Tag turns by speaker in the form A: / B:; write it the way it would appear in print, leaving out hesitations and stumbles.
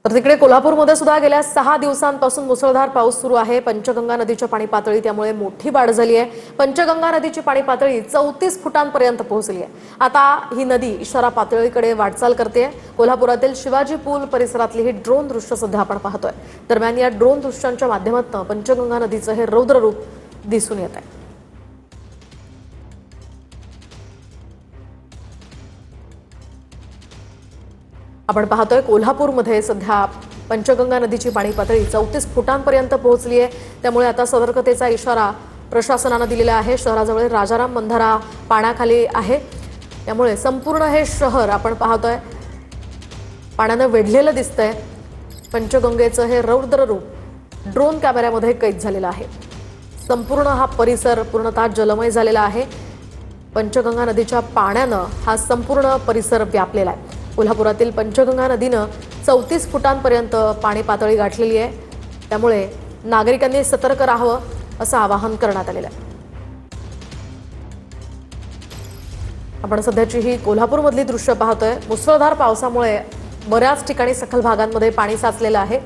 A: तर तिकडे कोल्हापूरमध्ये सुद्धा गेल्या 6 दिवसांपासून मुसळधार पाऊस सुरू आहे। पंचगंगा नदीच्या पाणी पातळी त्यामुळे मोठी वाढ झाली आहे। पंचगंगा नदीची पाणी पातळी 34 फुटांपर्यंत पोहोचली आहे। आता ही नदी इशारा पातळीकडे वाटचाल करते। कोल्हापुरातील शिवाजी पूल परिसरातली ही ड्रोन दृश्य सध्या आपण पाहतोय। दरम्यान या ड्रोन दृश्यांच्या माध्यमातून पंचगंगा नदीचं हे रौद्र रूप दिसून येत आहे। आपण पाहतोय कोल्हापूरमध्ये सध्या पंचगंगा नदीची पाणी पातळी 34 फुटांपर्यंत पोहोचली आहे। त्यामुळे आता सतर्कतेचा इशारा प्रशासनाने दिलेला आहे। शहराजवळ राजाराम बंधारा पाण्याखाली आहे। त्यामुळे संपूर्ण हे शहर आपण पाहतोय पाण्याने वेढलेलं दिसतंय। पंचगंगेचं हे रौद्र रूप ड्रोन कॅमेऱ्यामध्ये कैद झालेलं आहे। संपूर्ण हा परिसर पूर्णतः जलमय झालेला आहे। पंचगंगा नदीच्या पाण्याने हा संपूर्ण परिसर व्यापलेला आहे। कोल्हापुरातील पंचगंगा नदीने 34 फुटांपर्यंत पाणी पातळी गाठलेली आहे। त्यामुळे नागरिकांनी सतर्क राहावं असं आवाहन करण्यात आलेलं आहे। आपण सध्याची ही कोल्हापूरमधली दृश्य पाहतोय। मुसळधार पावसामुळे बऱ्याच ठिकाणी सखल भागांमध्ये पाणी साचलेलं आहे।